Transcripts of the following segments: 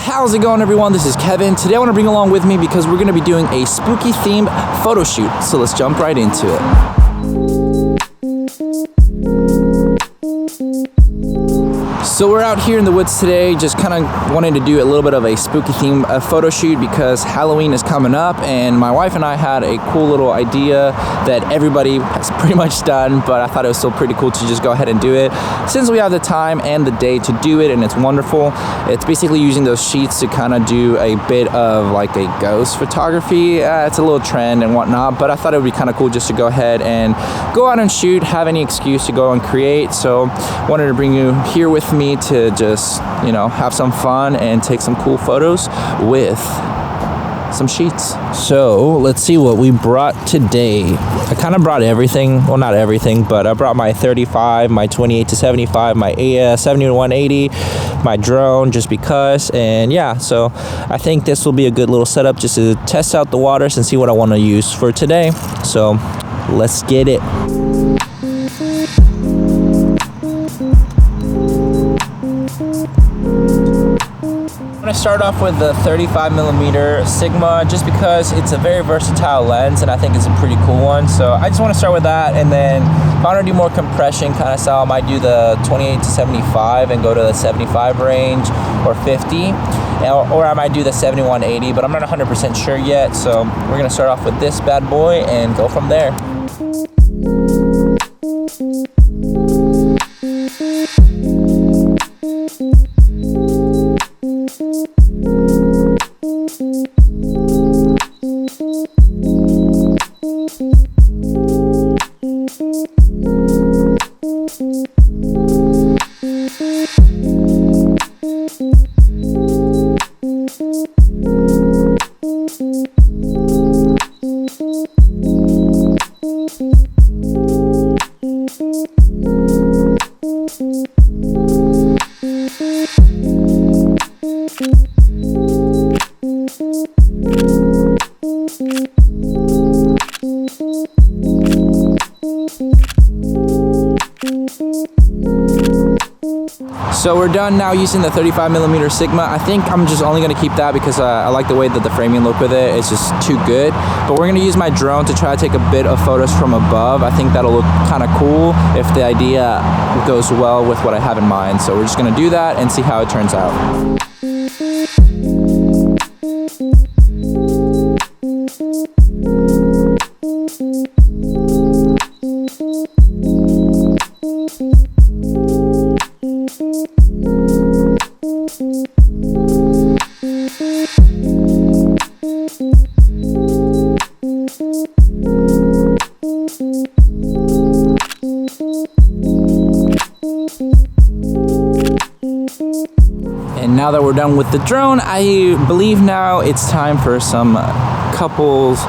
How's it going, everyone? This is Kevin. Today I want to bring along with me because we're going to be doing a spooky themed photo shoot. So let's jump right into it. So we're out here in the woods today, just kind of wanting to do a little bit of a spooky theme photo shoot because Halloween is coming up, and my wife and I had a cool little idea that everybody has pretty much done, but I thought it was still pretty cool to just go ahead and do it since we have the time and the day to do it, and it's wonderful. It's basically using those sheets to kind of do a bit of like a ghost photography. It's a little trend and whatnot, but I thought it would be kind of cool just to go ahead and go out and shoot, have any excuse to go and create. So wanted to bring you here with me to just, you know, have some fun and take some cool photos with some sheets. So let's see what we brought today. I kind of brought everything, well, not everything, but I brought my 35, my 28 to 75, my 70 to 180, my drone, just because. And yeah, so I think this will be a good little setup just to test out the waters and see what I want to use for today. So let's get it. I'm going to start off with the 35mm Sigma just because it's a very versatile lens and I think it's a pretty cool one. So I just want to start with that, and then if I want to do more compression kind of style, I might do the 28 to 75 and go to the 75 range or 50, or I might do the 7180, but I'm not 100% sure yet. So we're going to start off with this bad boy and go from there. So we're done now using the 35mm Sigma. I think I'm just only going to keep that because I like the way that the framing look with it. It's just too good. But we're going to use my drone to try to take a bit of photos from above. I think that'll look kind of cool if the idea goes well with what I have in mind. So we're just going to do that and see how it turns out. And now that we're done with the drone, I believe now it's time for some couples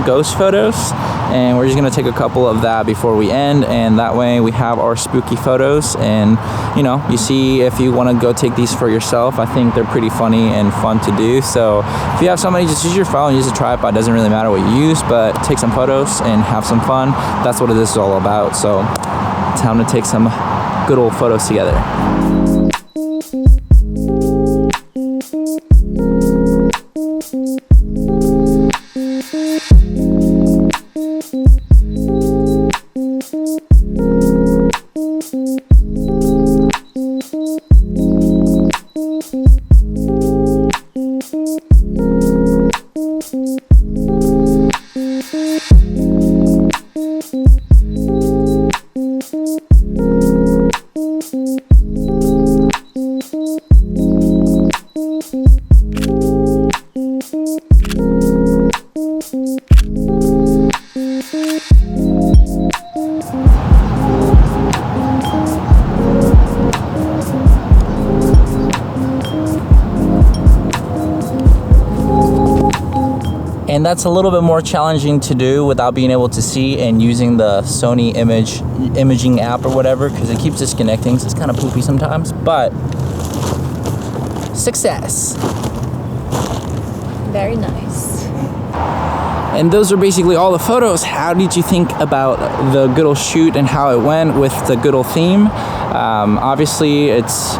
ghost photos, and we're just gonna take a couple of that before we end, and that way we have our spooky photos. And you know, you see, if you want to go take these for yourself, I think they're pretty funny and fun to do. So if you have somebody, just use your phone, use a tripod, doesn't really matter what you use, but take some photos and have some fun. That's what this is all about. So time to take some good old photos together. and that's a little bit more challenging to do without being able to see and using the Sony imaging app or whatever, because it keeps disconnecting, so it's kind of poopy sometimes, but success. Very nice. And those are basically all the photos. How did you think about the good old shoot and how it went with the good old theme? Obviously, it's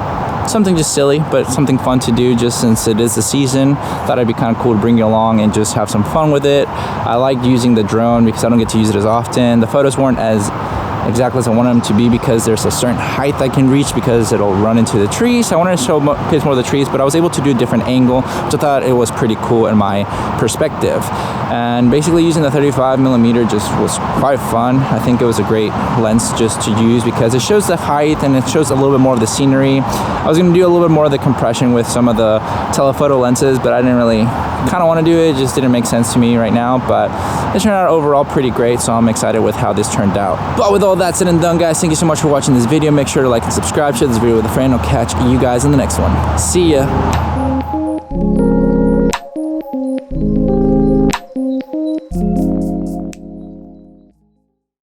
something just silly, but something fun to do just since it is the season. Thought it'd be kind of cool to bring you along and just have some fun with it. I liked using the drone because I don't get to use it as often. The photos weren't as exactly as I wanted them to be because there's a certain height I can reach because it'll run into the trees. So I wanted to show kids more of the trees, but I was able to do a different angle, which I thought it was pretty cool in my perspective. And basically using the 35mm just was quite fun. I think it was a great lens just to use because it shows the height and it shows a little bit more of the scenery. I was going to do a little bit more of the compression with some of the telephoto lenses, but I didn't really kind of want to do it. It just didn't make sense to me right now, but it turned out overall pretty great, so I'm excited with how this turned out. But with all that said and done, guys, thank you so much for watching this video. Make sure to like and subscribe, share this video with a friend. I'll catch you guys in the next one. See ya.